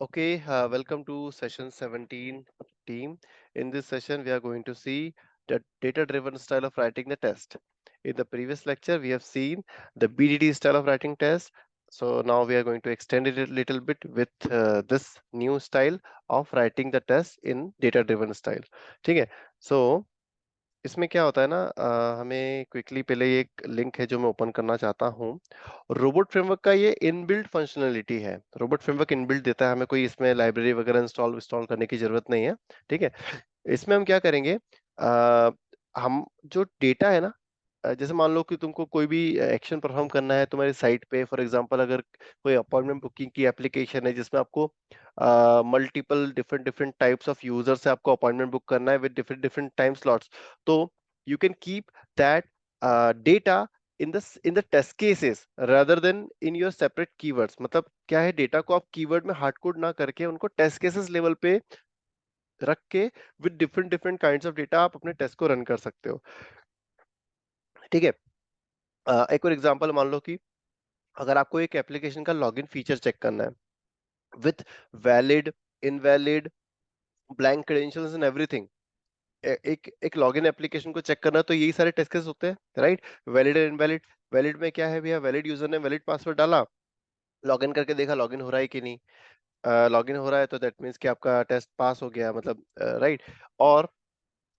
Okay, welcome to session 17 team. In this session, we are going to see the data-driven style of writing the test. In the previous lecture, we have seen the BDD style of writing test. So now we are going to extend it a little bit with this new style of writing the test in data-driven style. ठीक है? So इसमें क्या होता है ना हमें quickly पहले एक लिंक है जो मैं ओपन करना चाहता हूँ। रोबोट फ्रेमवर्क का ये इनबिल्ट फंक्शनलिटी है। रोबोट फ्रेमवर्क इनबिल्ट देता है, हमें कोई इसमें लाइब्रेरी वगैरह इंस्टॉल इंस्टॉल करने की जरूरत नहीं है। ठीक है, इसमें हम क्या करेंगे, हम जो डेटा है ना, जैसे मान लो कि तुमको कोई भी एक्शन परफॉर्म करना है तुम्हारी साइट पे। फॉर एग्जांपल अगर कोई अपॉइंटमेंट बुकिंग की एप्लीकेशन है जिसमें आपको multiple different different types of user से आपको अपॉइंटमेंट बुक करना है with different different time slots, तो you can keep that data in the test cases rather than in your separate keywords. मतलब क्या है, डेटा को आप कीवर्ड में हार्ड कोड ना करके उनको टेस्ट केसेस लेवल पे रख के with different different kinds of data आप अपने टेस्ट को रन कर सकते हो। ठीक है, एक और एग्जांपल मान लो कि अगर आपको एक एप्लीकेशन का लॉगिन फीचर चेक करना है with valid, invalid, blank credentials and everything. एक एक लॉगिन एप्लीकेशन को चेक करना तो यही सारे टेस्ट केस होते हैं, right. Valid and invalid, valid में क्या है भैया, वैलिड यूजर ने वैलिड पासवर्ड डाला, लॉगिन करके देखा लॉगिन हो रहा है कि नहीं, लॉगिन हो रहा है तो दैट मींस कि आपका टेस्ट पास हो गया, मतलब राइट। और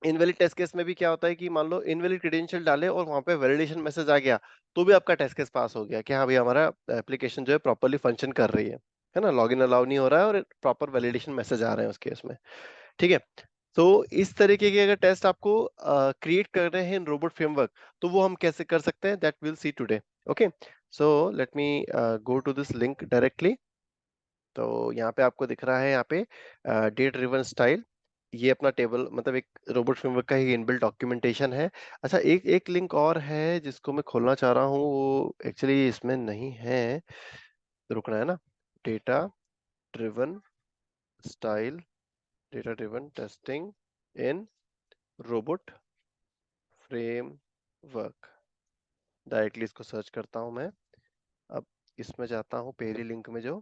इनवैलिड टेस्ट केस में भी क्या होता है कि मान लो इनवैलिड क्रेडेंशियल डाले और वहां पे वैलिडेशन मैसेज आ गया, तो भी आपका टेस्ट केस पास हो गया कि हाँ भाई हमारा एप्लीकेशन जो है प्रॉपर्ली फंक्शन कर रही है ना, लॉगिन अलाउ नहीं हो रहा है और प्रॉपर वैलिडेशन मैसेज आ रहे हैं उस केस में। ठीक है, तो इस तरीके के अगर टेस्ट आपको क्रिएट कर रहे हैं इन रोबोट फ्रेमवर्क, तो वो हम कैसे कर सकते हैं, that will see today. Okay, so let me go to this link directly. तो यहाँ पे आपको दिख रहा है, यहाँ पे डेट ड्रिवन स्टाइल, ये अपना टेबल मतलब एक रोबोट फ्रेमवर्क का ही इनबिल्ट डॉक्यूमेंटेशन है। अच्छा, एक एक लिंक और है जिसको मैं खोलना चाह रहा हूँ, वो एक्चुअली इसमें नहीं है, रुकना है ना। Data driven style, data driven testing in robot framework, directly इसको सर्च करता हूँ मैं। अब इसमें जाता हूँ पहली लिंक में जो,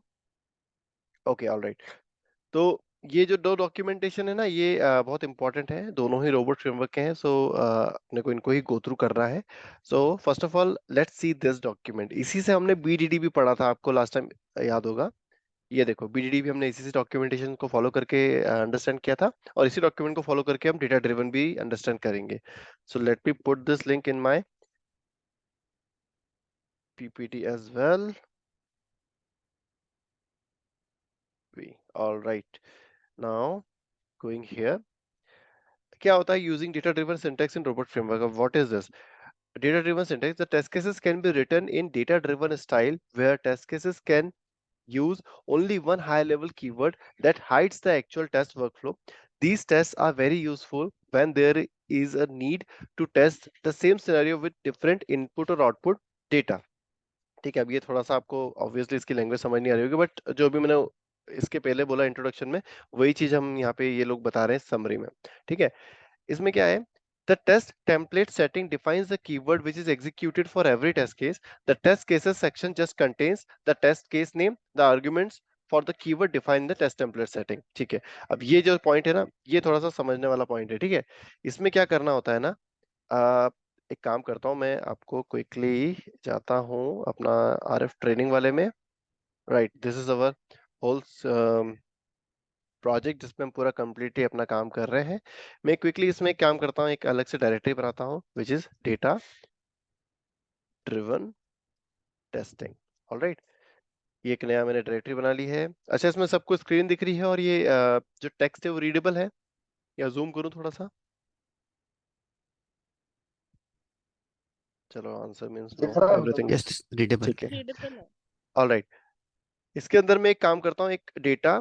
ओके ऑलराइट। तो ये जो दो डॉक्यूमेंटेशन है ना, ये बहुत इंपॉर्टेंट है, दोनों ही रोबोट फ्रेमवर्क के हैं। सो अपने को इनको ही गो थ्रू करना है। So first of all let's see this document, इसी से हमने बीडीडी भी पढ़ा था, आपको लास्ट टाइम याद होगा। ये देखो, बीडीडी भी हमने इसी से डॉक्यूमेंटेशन को फॉलो करके अंडरस्टैंड किया था, और इसी डॉक्यूमेंट को फॉलो करके हम डेटा ड्रिवन भी अंडरस्टैंड करेंगे। So let me put this link in my PPT as well. All right, now going here, क्या होता है using data driven syntax in robot framework, what is this? Data driven syntax, the test cases can be written in data driven style where test cases can use only one high level keyword that hides the actual test workflow. These tests are very useful when there is a need to test the same scenario with different input or output data. ठीक है, अब ये थोड़ा सा आपको obviously इसकी language समझ नहीं आ रही होगी, बट जो भी मैंने इसके पहले बोला इंट्रोडक्शन में, वही चीज हम यहाँ पे ये लोग बता रहे हैं समरी में। ठीक है, इसमें क्या है, the test template setting defines the keyword which is executed for every test case. The test cases section just contains the test case name, the arguments for the keyword defined in the test template setting. ठीक है, अब ये जो point है ना, ये थोड़ा सा समझने वाला पॉइंट है। ठीक है, इसमें क्या करना होता है ना, आ, एक काम करता हूँ मैं, आपको क्विकली जाता हूँ अपना आरएफ ट्रेनिंग वाले में। Right, this is our whole project जिसमें हम पूरा कंप्लीटली अपना काम कर रहे हैं। मैं क्विकली इसमें एक काम करता हूँ, एक अलग से डायरेक्टरी बनाता हूँ which is data driven testing. Alright, ये एक नया मैंने डायरेक्टरी बना ली है। अच्छा, इसमें सबको स्क्रीन दिख रही है, और ये जो टेक्स्ट है वो रीडेबल है, या जूम करूँ थोड़ा सा? चलो, आंसर मींस नो, दिख रहा है एवरीथिंग मतलब। Yes readable. ठीक है। रीडेबल है। ऑलराइट, इसके अंदर मैं एक काम करता हूँ, एक डेटा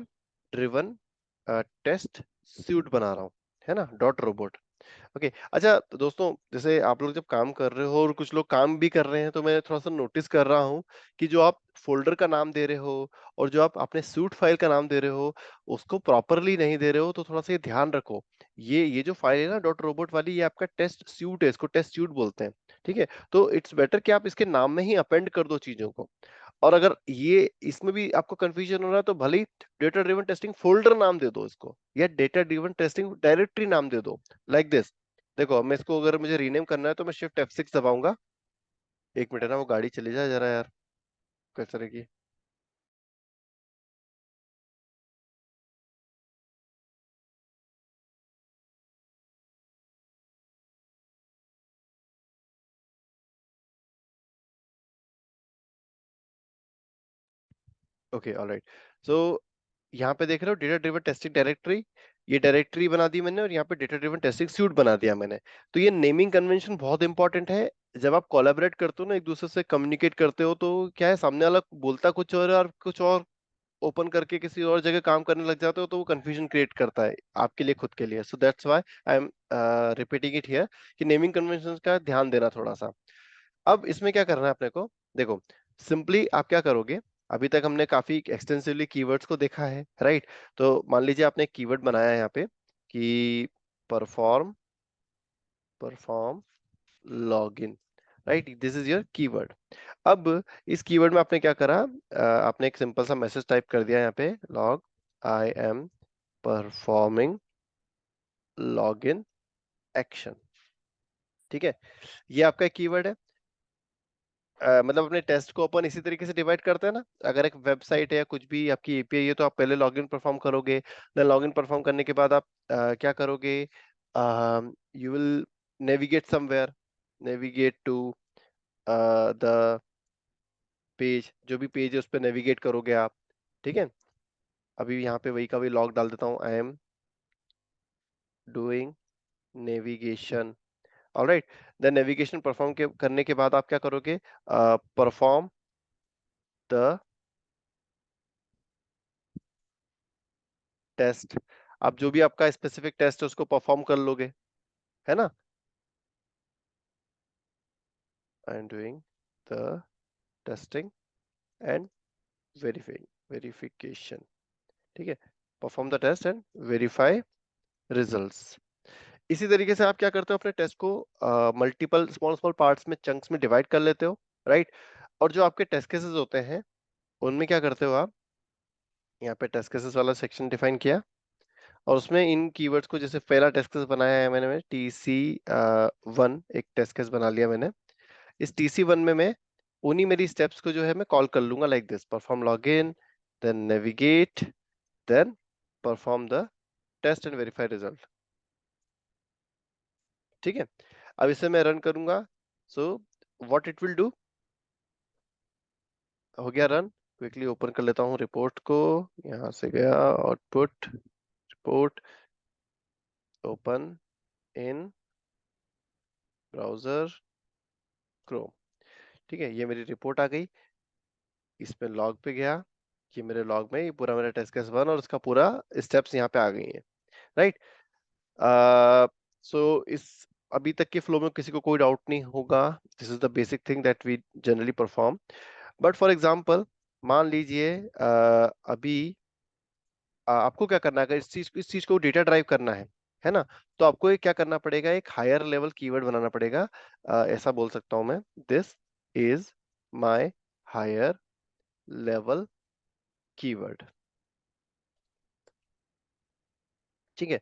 ड्रिवन टेस्ट सूट बना रहा हूँ, है ना, डॉट रोबोट। ओके, अच्छा तो दोस्तों, जैसे आप लोग जब काम कर रहे हो और कुछ लोग काम भी कर रहे हैं, तो मैं थोड़ा सा नोटिस कर रहा हूँ कि जो आप फोल्डर का नाम दे रहे हो और जो आप अपने सूट फाइल का नाम दे रहे हो, उसको प्रॉपरली नहीं दे रहे हो, तो थोड़ा सा ये ध्यान रखो। ये जो फाइल है ना डॉट रोबोट वाली, ये आपका टेस्ट सूट है, इसको टेस्ट सूट बोलते हैं। ठीक है, तो इट्स बेटर कि आप इसके नाम में ही अपेंड कर दो चीजों को। और अगर ये इसमें भी आपको कंफ्यूजन हो रहा है तो भले ही डेटा ड्रिवन टेस्टिंग फोल्डर नाम दे दो इसको, या डेटा ड्रिवन टेस्टिंग डायरेक्टरी नाम दे दो, लाइक दिस। देखो मैं इसको अगर मुझे रीनेम करना है तो मैं शिफ्ट F6 दबाऊंगा। एक मिनट ना, वो गाड़ी चली जाए जरा यार, कचरे की। Okay alright. सो यहाँ पे देख रहे हो डेटा ड्रिवन टेस्टिंग डायरेक्टरी, ये डायरेक्टरी बना दी मैंने और यहाँ पे डेटा ड्रिवन टेस्टिंग सूट बना दिया मैंने। तो ये नेमिंग कन्वेंशन बहुत इंपॉर्टेंट है। जब आप कोलैबोरेट करते हो ना, एक दूसरे से कम्युनिकेट करते हो, तो क्या है, सामने वाला बोलता कुछ और कुछ और ओपन करके किसी और जगह काम करने लग जाते हो, तो वो कंफ्यूजन क्रिएट करता है आपके लिए, खुद के लिए। So that's why I am repeating it here कि नेमिंग कन्वेंशन का ध्यान देना थोड़ा सा। अब इसमें क्या करना है अपने को, देखो सिंपली आप क्या करोगे। अभी तक हमने काफी एक्सटेंसिवली कीवर्ड्स को देखा है, राइट। तो मान लीजिए आपने एक कीवर्ड बनाया है यहाँ पे कि perform perform login, right, this is your keyword. अब इस कीवर्ड में आपने क्या करा, आपने एक सिंपल सा मैसेज टाइप कर दिया यहाँ पे, log I am performing login action. ठीक है, ये आपका कीवर्ड है। मतलब अपने टेस्ट को अपन इसी तरीके से डिवाइड करते हैं ना। अगर एक वेबसाइट है या कुछ भी आपकी एपीआई है, तो आप पहले लॉगिन परफॉर्म करोगे। देन लॉगिन परफॉर्म करने के बाद आप क्या करोगे, you will navigate somewhere, navigate to the page, जो भी पेज है उस पर नेविगेट करोगे आप। ठीक है, अभी यहाँ पे वही का वही लॉग डाल देता हूँ, I am doing navigation. Alright, then navigation perform करने के बाद आप क्या करोगे, परफॉर्म द टेस्ट। आप जो भी आपका स्पेसिफिक टेस्ट है उसको परफॉर्म कर लोगे, है ना। I am doing the testing and verifying verification. ठीक है, perform the test and verify results. इसी तरीके से आप क्या करते हो, अपने टेस्ट को मल्टीपल स्मॉल स्मॉल पार्ट्स में, चंक्स में डिवाइड कर लेते हो, राइट। और जो आपके टेस्ट केसेस होते हैं उनमें क्या करते हो आप, यहाँ पे टेस्ट केसेस वाला सेक्शन डिफाइन किया और उसमें इन कीवर्ड्स को, जैसे पहला टेस्ट केस बनाया है मैंने TC1, एक टेस्ट केस बना लिया मैंने। इस TC1 में मैं उन्हीं मेरी स्टेप्स को जो है मैं कॉल कर लूंगा, like this, perform login, then navigate, then perform the test and verify result. ठीक है, अब इसे मैं रन करूंगा। So what it will do, हो गया रन। क्विकली ओपन कर लेता हूँ रिपोर्ट को, यहाँ से गया output, report, open in browser Chrome. ठीक है, ये मेरी रिपोर्ट आ गई। इसमें लॉग पे गया, कि मेरे लॉग में ये पूरा मेरा टेस्ट केस 1 और उसका पूरा स्टेप्स यहाँ पे आ गई हैं, राइट। सो इस अभी तक के फ्लो में किसी को कोई डाउट नहीं होगा। This is the basic thing that we generally perform. But for example, मान लीजिए अभी आपको क्या करना है, अगर इस चीज को डेटा ड्राइव करना है ना, तो आपको ये क्या करना पड़ेगा, एक हायर लेवल कीवर्ड बनाना पड़ेगा। ऐसा बोल सकता हूं मैं, this is my higher level keyword. ठीक है,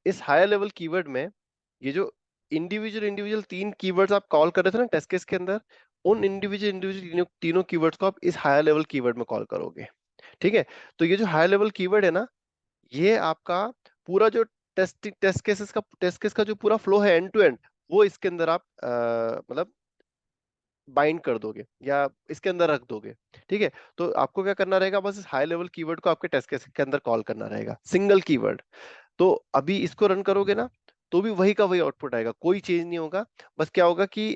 इस हायर लेवल कीवर्ड में ये जो इंडिविजुअल इंडिविजुअल 3 कीवर्ड्स आप कॉल कर रहे थे ना टेस्ट केस के अंदर, उन इंडिविजुअल इंडिविजुअल तीनों कीवर्ड्स को आप इस हायर लेवल कीवर्ड में कॉल करोगे। ठीक है, तो ये जो हायर लेवल कीवर्ड है ना, ये आपका पूरा जो टेस्ट केस का जो पूरा फ्लो है एंड टू एंड, वो इसके अंदर आप मतलब बाइंड कर दोगे या इसके अंदर रख दोगे। ठीक है, तो आपको क्या करना रहेगा, बस इस हाई लेवल कीवर्ड को आपके टेस्ट केस के अंदर कॉल करना रहेगा, सिंगल कीवर्ड। तो अभी इसको रन करोगे ना, तो भी वही का वही आउटपुट आएगा, कोई चेंज नहीं होगा। बस क्या होगा कि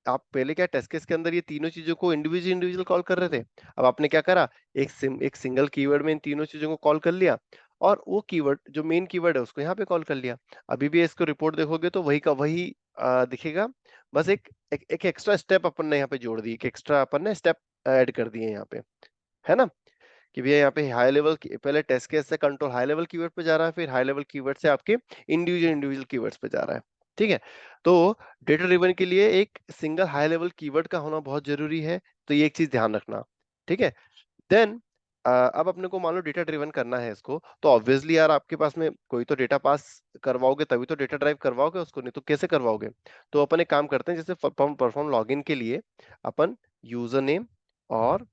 आप पहले क्या टेस्ट केस के अंदर ये तीनों चीजों को इंडिविजुअल इंडिविजुअल कॉल कर रहे थे। अब आपने क्या करा, एक सिंगल कीवर्ड में इन तीनों चीजों को कॉल कर लिया, और वो कीवर्ड जो मेन कीवर्ड है उसको यहाँ पे कॉल कर लिया। अभी भी इसको रिपोर्ट देखोगे तो वही का वही दिखेगा। बस एक एक्स्ट्रा स्टेप अपन ने यहाँ पे जोड़ दी, एक एक्स्ट्रा अपन ने स्टेप ऐड कर दिए यहाँ पे, है ना। कि भैया यहाँ पे हाई लेवल, पहले टेस्ट केस से कंट्रोल हाई लेवल कीवर्ड पे जा रहा है, फिर हाई लेवल कीवर्ड से आपके इंडिविजुअल इंडिविजुअल कीवर्ड्स पे जा रहा है। ठीक है, तो डेटा ड्रिवन के लिए एक सिंगल हाई लेवल कीवर्ड का होना बहुत जरूरी है, तो ये एक चीज ध्यान रखना। ठीक है। देन अब अपने को मान लो डेटा ड्रिवन करना है इसको, तो ऑब्वियसली यार आपके पास में कोई तो डेटा पास करवाओगे तभी तो डेटा ड्राइव करवाओगे उसको, नहीं तो कैसे करवाओगे। तो अपन एक काम करते हैं, जैसे परफॉर्म लॉगिन के लिए अपन यूजर नेम और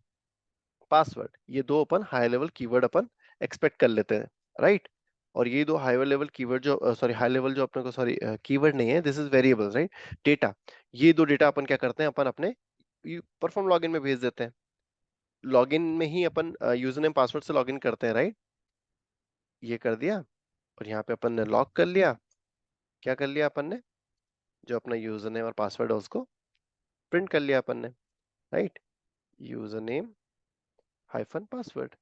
पासवर्ड, ये दो अपन हाई लेवल कीवर्ड अपन एक्सपेक्ट कर लेते हैं, राइट। और ये दो हाई लेवल कीवर्ड जो सॉरी हाई लेवल जो अपने को सॉरी कीवर्ड नहीं है, this is variables, right, data. ये दो डेटा अपन क्या करते हैं, अपन अपने परफॉर्म लॉगिन में भेज देते हैं। लॉगिन में ही अपन यूजर नेम पासवर्ड से लॉगिन करते हैं, राइट। ये कर दिया, और यहाँ पे अपन ने लॉग कर लिया। क्या कर लिया अपन ने, जो अपना यूजर नेम और पासवर्ड है उसको प्रिंट कर लिया अपन ने, right. User name hyphen password,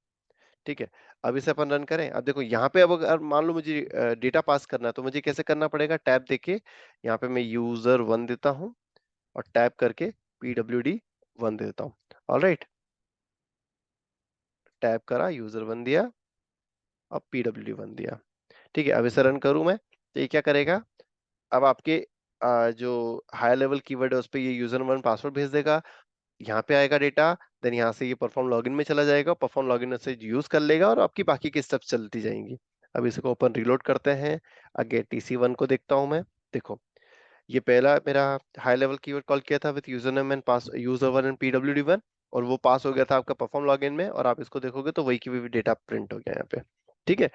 ठीक है। अब इसे अपन रन करें। अब देखो यहाँ पे, अब अगर मान लो मुझे डेटा पास करना है तो मुझे कैसे करना पड़ेगा, टैब देके यहाँ पे मैं यूजर वन देता हूँ और टैब करके पीडब्ल्यूडी वन दे देता हूँ। ऑलराइट, टैब करा, यूजर वन दिया, अब पीडब्ल्यूडी वन दिया, ठीक है। अब इसे रन करूं मैं, तो ये क्या करेगा, अब आपके जो हाई लेवल कीवर्ड है उस पे ये यूजर वन पासवर्ड भेज देगा, यहाँ पे आएगा डेटा, देन यहाँ से ये परफॉर्म लॉगिन में चला जाएगा, परफॉर्म लॉगिन से यूज कर लेगा और आपकी बाकी की स्टेप्स चलती जाएंगी। अब इसको ओपन रीलोड करते हैं, आगे टीसी वन को देखता हूं मैं। देखो, ये पहला मेरा हाई लेवल कीवर्ड कॉल किया था with user name and pass user one and PWD one, और वो पास हो गया था आपका परफॉर्म लॉगिन में, और आप इसको देखोगे तो वही की वही डेटा प्रिंट हो गया यहाँ पे, ठीक है।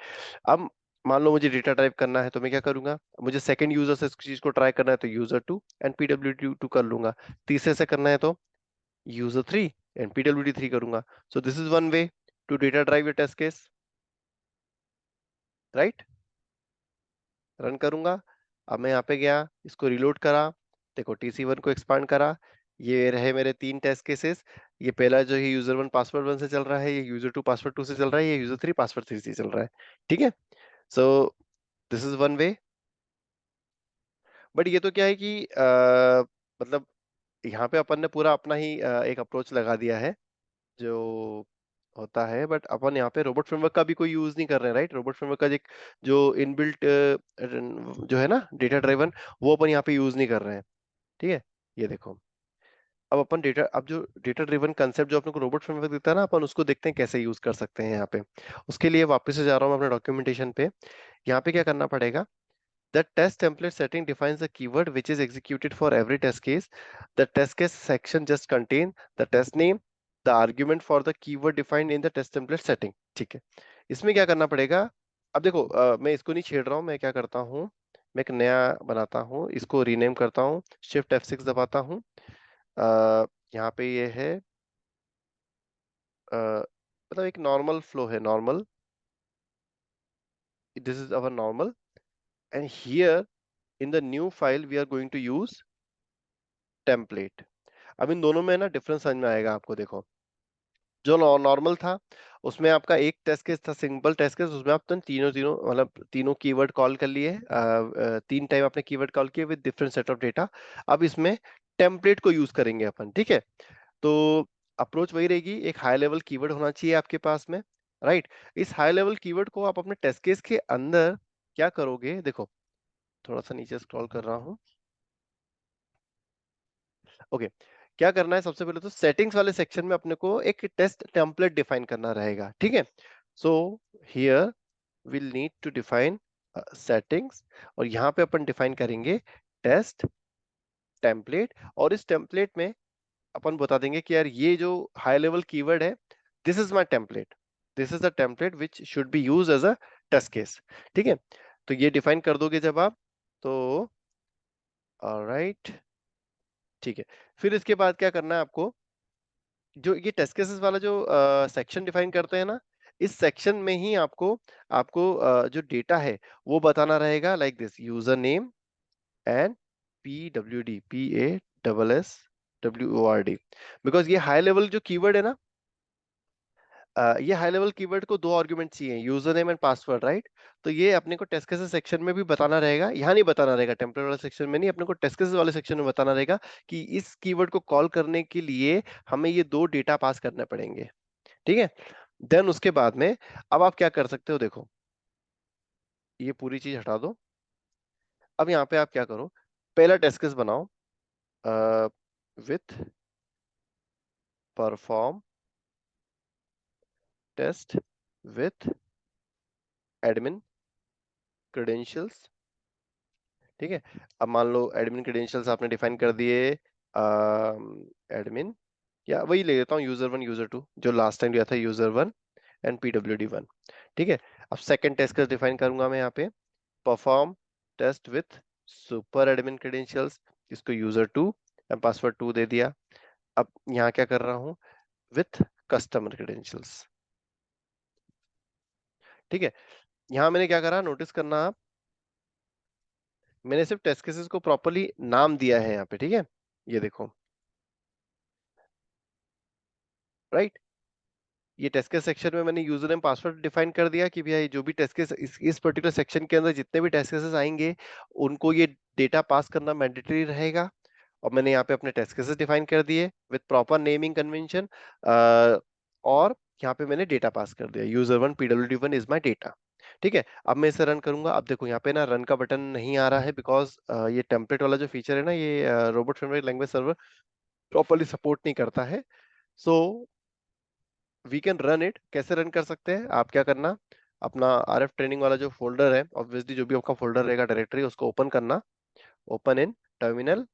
अब मान लो मुझे डेटा टाइप करना है तो मैं क्या करूंगा, मुझे सेकंड यूजर से इस चीज को ट्राई करना है तो user two and PWD two कर लूंगा, तीसरे से करना है तो user three and PWD three करूंगा। So this is one way to data drive your test case, right. Run करूंगा। अब मैं यहाँ पे गया, इसको रिलोड करा, देखो टीसी वन को एक्सपांड करा, ये रहे मेरे तीन टेस्ट केसेस। ये पहला जो है यूजर वन पासवर्ड वन से चल रहा है, ये यूजर टू पासवर्ड टू से चल रहा है, ये यूजर थ्री पासवर्ड थ्री से चल रहा है, ठीक है। सो this is one way. But ये तो क्या है कि मतलब यहाँ पे अपन ने पूरा अपना ही एक अप्रोच लगा दिया है जो होता है, बट अपन यहाँ पे रोबोट फ्रेमवर्क का भी कोई यूज नहीं कर रहे हैं, राइट। रोबोट फ्रेमवर्क का एक जो इनबिल्ट जो है ना डेटा ड्राइवन, वो अपन यहाँ पे यूज नहीं कर रहे हैं, ठीक है। ये देखो, अब जो डेटा ड्रिवन कंसेप्ट जो अपने को रोबोट फ्रेमवर्क देता है ना, अपन उसको देखते हैं कैसे यूज कर सकते हैं यहाँ पे। उसके लिए वापस से जा रहा हूँ मैं अपने डॉक्यूमेंटेशन पे। यहाँ पे क्या करना पड़ेगा, the test template setting defines the keyword which is executed for every test case. The test case section just contain the test name, the argument for the keyword defined in the test template setting, ठीक है। इसमें क्या करना पड़ेगा, अब देखो मैं इसको नहीं छेड़ रहा हूँ, मैं क्या करता हूँ, मैं एक नया बनाता हूँ, इसको रीनेम करता हूँ, शिफ्ट F6 दबाता हूँ। यहाँ पे ये है मतलब एक नॉर्मल फ्लो है, normal, this is our normal, and here in the new file we are going to use template. अब इन दोनों में ना डिफरेंस समझ में आएगा आपको। देखो, जो नॉर्मल था उसमें आपका एक टेस्ट केस था, सिंपल टेस्ट केस, उसमें आप तीनों तीनों मतलब तीनों कीवर्ड कॉल कर लिए, तीन टाइम आपने कीवर्ड कॉल किए with different set of data. अब इसमें टेम्पलेट को यूज करेंगे अपन, ठीक है। तो अप्रोच वही रहेगी, एक हाई लेवल कीवर्ड होना चाहिए आपके पास में, राइट। इस हाई लेवल कीवर्ड को आप अपने टेस्ट केस के अंदर क्या करोगे, देखो थोड़ा सा नीचे स्क्रॉल कर रहा हूँ, ओके। क्या करना है, सबसे पहले तो सेटिंग्स वाले सेक्शन में अपने को एक टेस्ट टेम्पलेट डिफाइन करना रहेगा, ठीक है। So here will need to define settings, और यहाँ पे अपन डिफाइन करेंगे टेस्ट टेम्पलेट, और इस टेम्पलेट में अपन बता देंगे कि यार ये जो हाई लेवल कीवर्ड है, this is my template, this is the template which should be use as a test case, ठीक है। तो ये डिफाइन कर दोगे जब आप, तो ऑलराइट, ठीक है। फिर इसके बाद क्या करना है आपको, जो ये टेस्ट केसेस वाला जो सेक्शन डिफाइन करते हैं ना, इस सेक्शन में ही आपको आपको जो डेटा है वो बताना रहेगा, like this user name and PWD, because ये हाई लेवल जो कीवर्ड है ना, ये हाई लेवल कीवर्ड को दो आर्गुमेंट चाहिए, user name and password, right. तो ये अपने को टेस्ट केसेस सेक्शन में भी बताना रहेगा, यहाँ नहीं बताना रहेगा, टेम्पलेट वाले सेक्शन में नहीं, अपने को टेस्ट केसेस वाले सेक्शन में बताना रहेगा कि इस कीवर्ड को कॉल करने के लिए हमें ये दो डेटा पास करने पड़ेंगे, ठीक है। देन उसके बाद में अब आप क्या कर सकते हो, देखो ये पूरी चीज हटा दो। अब यहाँ पे आप क्या करो, पहला टेस्ट केस बनाओ with perform test with admin credentials. ठीक है, अब मान लो एडमिन क्रेडेंशियल्स आपने डिफाइन कर दिए, एडमिन या वही ले लेता हूँ यूजर वन यूजर टू, जो लास्ट टाइम दिया था यूजर वन एंड pwd1। ठीक है, अब सेकंड टेस्ट केस डिफाइन करूंगा मैं यहाँ पे, perform test with super admin credentials, इसको user two and password two दे दिया। अब यहाँ क्या कर रहा हूँ, विथ कस्टमर क्रेडेंशियल्स। ठीक है, यहाँ मैंने क्या करा, नोटिस करना आप, मैंने सिर्फ टेस्ट केसेस को प्रॉपरली नाम दिया है यहाँ पे। ठीक है, ये देखो, राइट, ये टेस्ट केस सेक्शन में मैंने यूजर नेम पासवर्ड डिफाइन कर दिया कि भैया जो भी टेस्ट केस इस पर्टिकुलर सेक्शन के अंदर जितने भी टेस्ट केसेस आएंगे उनको ये डेटा पास करना मैंडेटरी रहेगा। और मैंने यहाँ पे अपने टेस्ट केसेस डिफाइन कर दिए विद प्रॉपर नेमिंग कन्वेंशन, और यहाँ पे मैंने डेटा पास कर दिया, user one pwd1 is my data. ठीक है, अब मैं इसे रन करूंगा। अब देखो यहाँ पे ना रन का बटन नहीं आ रहा है, बिकॉज ये टेम्पलेट वाला जो फीचर है ना, ये robot framework language server properly support नहीं करता है। So we can run it. कैसे रन कर सकते हैं, आप क्या करना, अपना RF ट्रेनिंग वाला जो फोल्डर है, ऑब्वियसली जो भी आपका फोल्डर रहेगा डायरेक्टरी, उसको ओपन करना, ओपन इन टर्मिनल।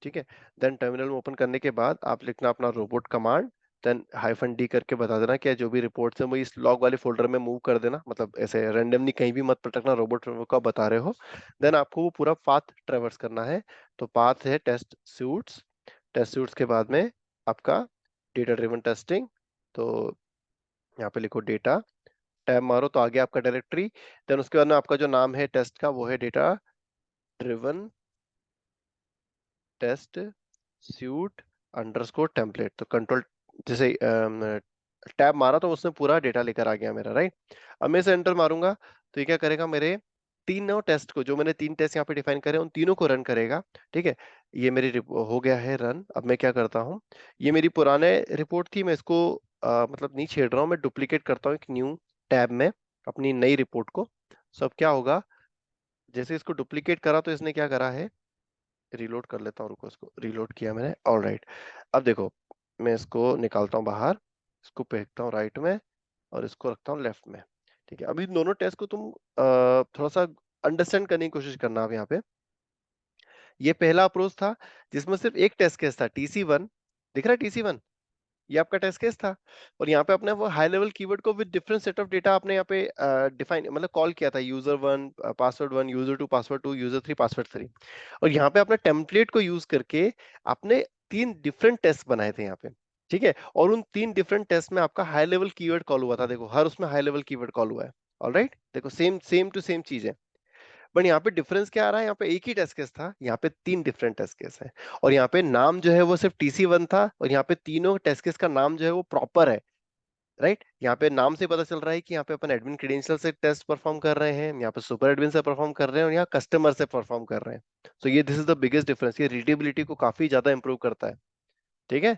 ठीक है, देन टर्मिनल में ओपन करने के बाद आप लिखना अपना रोबोट कमांड, देन -d करके बता देना कि जो भी रिपोर्ट्स है वो इस लॉग वाले फोल्डर में मूव कर देना, मतलब ऐसे रैंडमली कहीं भी मत पटकना, रोबोट को बता रहे हो। देन आपको वो पूरा पाथ ट्रेवर्स करना है। तो पाथ है टेस्ट सूट्स, टेस्ट सूट्स के बाद में आपका डेटा ड्रिवन टेस्टिंग। तो यहाँ पे लिखो डेटा, टैब मारो तो आगे आपका डायरेक्टरी, देन उसके बाद में आपका जो नाम है टेस्ट का वो है data driven test suite underscore template. तो कंट्रोल जैसे टैब मारा तो उसने पूरा डेटा लेकर आ गया मेरा, राइट। अब मैं इसे एंटर मारूंगा तो ये क्या करेगा, मेरे तीनों टेस्ट को, जो मैंने तीन टेस्ट यहाँ पे डिफाइन करे उन तीनों को रन करेगा। ठीक है, ये मेरी हो गया है रन। अब मैं क्या करता हूँ, ये मेरी पुराने रिपोर्ट थी, मैं इसको मतलब नहीं छेड़ रहा हूँ, मैं डुप्लीकेट करता हूँ एक न्यू टैब में अपनी नई रिपोर्ट को। सब क्या होगा, जैसे इसको डुप्लीकेट करा तो इसने क्या करा है, रीलोड कर लेता हूँ, रुको, इसको रीलोड किया मैंने, ऑल राइट। अब देखो, मैं इसको निकालता हूँ बाहर, इसको फेंकता हूँ राइट में और इसको रखता हूँ लेफ्ट में। ठीक है, अभी दोनों टेस्ट को तुम थोड़ा सा अंडरस्टैंड करने की कोशिश करना। आप यहाँ पे, ये पहला अप्रोच था जिसमें सिर्फ एक टेस्ट केस था, TC1 दिख रहा है, TC1 ये आपका टेस्ट केस था। और यहाँ पे अपने वो हाई लेवल कीवर्ड को with different set of data आपने यहाँ पे डिफाइन मतलब कॉल किया था, user one password one, user two password two, user three password three. और यहाँ पे अपने टेम्पलेट को यूज करके आपने तीन डिफरेंट टेस्ट बनाए थे यहाँ पे। ठीक है, और उन तीन डिफरेंट टेस्ट में आपका हाई लेवल कीवर्ड कॉल हुआ था, देखो हर उसमें हाई लेवल कीवर्ड कॉल हुआ है। ऑलराइट, देखो सेम सेम टू सेम चीज है, बट यहाँ पे डिफरेंस क्या आ रहा है, यहाँ पे एक ही टेस्ट केस था, यहाँ पे तीन डिफरेंट टेस्ट केस है। और यहाँ पे नाम जो है वो सिर्फ TC1 था, और यहाँ पे तीनों टेस्ट केस का नाम जो है वो प्रॉपर है, राइट। यहाँ पे नाम से पता चल रहा है कि यहाँ पे अपन एडमिन क्रेडेंशियल से टेस्ट परफॉर्म कर रहे हैं, यहाँ पे सुपर एडमिन से परफॉर्म कर रहे हैं, और यहाँ कस्टमर से परफॉर्म कर रहे हैं। तो ये this is the biggest difference, ये रीडेबिलिटी को काफी ज्यादा इंप्रूव करता है। ठीक है,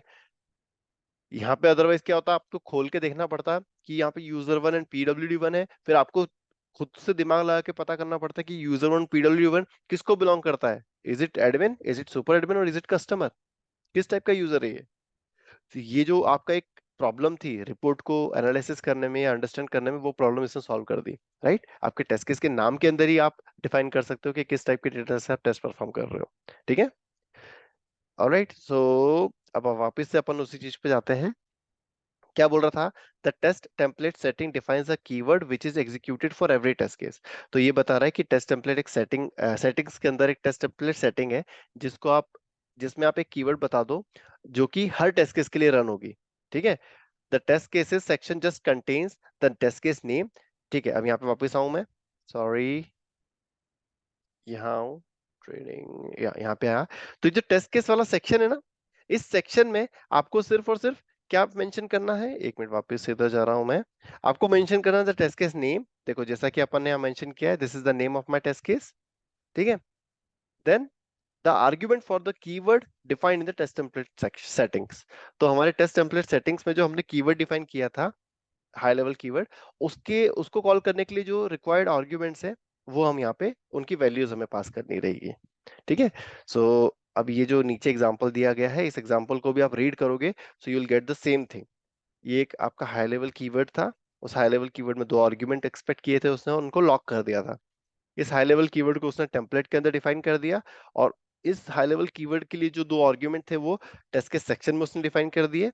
यहाँ पे अदरवाइज क्या होता है, आपको खोल के देखना पड़ता है कि यहाँ पे यूजर वन एंड pwd1 है, फिर आपको खुद से दिमाग लगा के पता करना पड़ता है कि यूजर वन pwd1 किसको बिलोंग करता है, is it admin, is it super admin, और इज इट कस्टमर, किस टाइप का यूजर है ये। तो ये जो आपका एक प्रॉब्लम थी रिपोर्ट को एनालिसिस करने में या अंडरस्टैंड करने में, वो प्रॉब्लम इसने सॉल्व कर दी, राइट। आपके टेस्ट केस के नाम के अंदर ही आप डिफाइन कर सकते हो कि किस टाइप के डेटा से आप टेस्ट परफॉर्म कर रहे हो। ठीक है, ऑलराइट। सो अब वापस से अपन उसी चीज पे जाते हैं। क्या बोल रहा था, the test template setting defines a keyword which is executed for every test case. तो ये बता रहा है कि टेस्ट टेम्पलेट एक सेटिंग्स के अंदर एक टेस्ट टेम्पलेट सेटिंग है, जिसको आप जिसमें आप एक कीवर्ड बता दो जो कि हर टेस्ट केस के लिए रन होगी। ठीक है, the test cases section just contains the test case name. ठीक है, अब यहाँ पे वापस आऊं मैं, सॉरी, यहाँ आऊं, ट्रेनिंग यहाँ पे आया। तो जो टेस्ट केस वाला सेक्शन है ना, इस सेक्शन में आपको सिर्फ और सिर्फ क्या मेंशन करना है, एक मिनट वापस से इधर जा रहा हूं मैं, आपको मेंशन करना है द टेस्ट केस नेम। देखो जैसा कि अपन ने यहाँ मेंशन किया है, this is the name of my test case. ठीक है, then the argument for the keyword defined in the test template settings. तो हमारे टेस्ट टेम्पलेट सेटिंग्स में जो हमने कीवर्ड डिफाइन किया था, हाई लेवल कीवर्ड, उसके उसको कॉल करने के लिए जो रिक्वायर्ड आर्ग्यूमेंट्स है, वो हम यहाँ पे उनकी वैल्यूज हमें पास करनी रहेगी। ठीक है, सो अब ये जो नीचे एग्जांपल दिया गया है, इस एग्जांपल को भी आप रीड करोगे, so you will get the same thing. ये एक आपका हाई लेवल कीवर्ड था, उस हाई लेवल कीवर्ड में 2 आर्गुमेंट एक्सपेक्ट किए थे उसने, उनको लॉक कर दिया था। इस हाई लेवल कीवर्ड को उसने टेम्पलेट के अंदर डिफाइन कर दिया, और इस हाई लेवल कीवर्ड के लिए जो 2 आर्गुमेंट थे वो टेस्ट केस सेक्शन में उसने डिफाइन कर दिए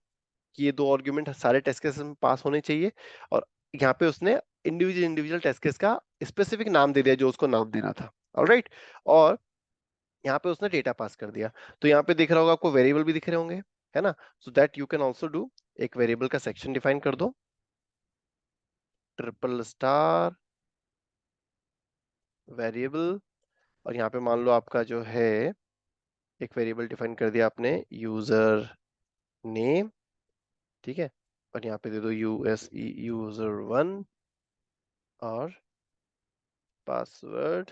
कि ये 2 आर्गुमेंट सारे टेस्ट केस में पास होने चाहिए, और यहाँ पे उसने इंडिविजुअल टेस्ट केस का स्पेसिफिक नाम दे दिया जो उसको नाम देना था। ऑलराइट, और यहाँ पे उसने डेटा पास कर दिया। तो यहाँ पे दिख रहा होगा आपको, वेरिएबल भी दिख रहे होंगे, है ना? So that you can also do, एक वेरिएबल का सेक्शन डिफाइन कर दो, ट्रिपल स्टार वेरिएबल, और यहाँ पे मान लो आपका जो है एक वेरिएबल डिफाइन कर दिया आपने, यूजर नेम, ठीक है, और यहाँ पे दे दो यूएसई यूजर1, और पासवर्ड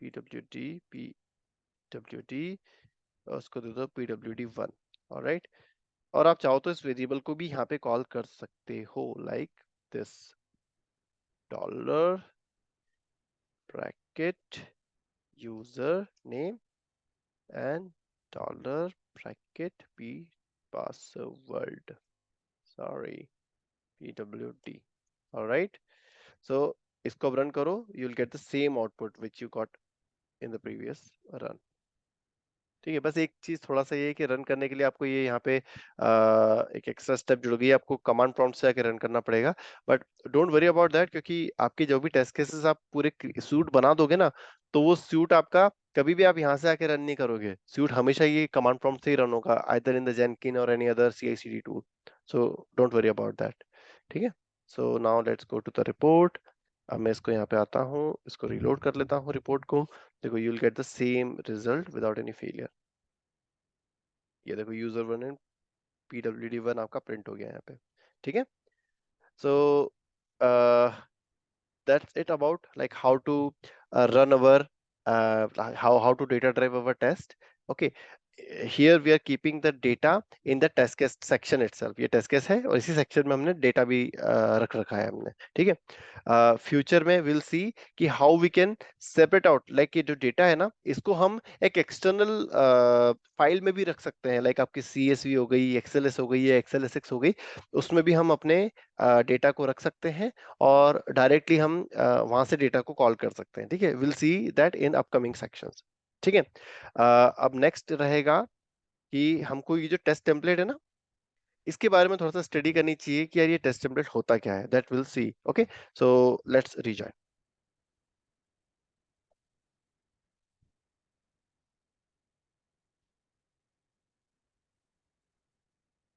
pwd और उसको दे दो pwd1। ऑलराइट, और आप चाहो तो इस वेरिएबल को भी यहाँ पे कॉल कर सकते हो, like this, dollar bracket user name and dollar bracket p password, sorry pwd। Alright, so इसको अब रन करो, you will get the same output which you got in the previous run. ठीक है, बस एक चीज थोड़ा सा ये है कि रन करने के लिए आपको ये यहाँ पे एक एक्स्ट्रा स्टेप जुड़ गई, आपको कमांड प्रॉम्प्ट से आके रन करना पड़ेगा, but don't worry about that, क्योंकि आपके जो भी टेस्ट केसेस आप पूरे सूट बना दोगे ना, तो वो सूट आपका कभी भी आप यहाँ से आके रन नहीं करोगे, सूट हमेशा ये कमांड प्रॉम्प्ट से ही रन होगा, आइदर इन द जेनकिन और any other CI/CD tool. So don't worry about that. ठीक है, so now let's go to the report. अब मैं इसको यहाँ पे आता हूँ, इसको रिलोड कर लेता हूँ रिपोर्ट को। देखो, you will get the same result without any failure. ये देखो, यूजर1 एंड pwd1 आपका प्रिंट हो गया यहाँ पे। ठीक है, सो that's it about like how to run our how to data drive our test. Okay, here we are keeping the data in the test case section itself, ये test case है और इसी section में हमने data भी रख रखा है हमने। ठीक है, फ्यूचर में we'll see कि how we can separate out, like ये जो data है ना, इसको हम एक external फाइल में भी रख सकते हैं, like आपकी CSV हो गई, XLS हो गई या XLSX हो गई, उसमें भी हम अपने डेटा को रख सकते हैं और डायरेक्टली हम वहां से डेटा को कॉल कर सकते हैं। ठीक है, will see that in upcoming sections. ठीक है, अब नेक्स्ट रहेगा कि हमको ये जो टेस्ट टेम्पलेट है ना, इसके बारे में थोड़ा सा स्टडी करनी चाहिए कि यार ये टेस्ट टेम्पलेट होता क्या है, that will C. Okay, so let's rejoin.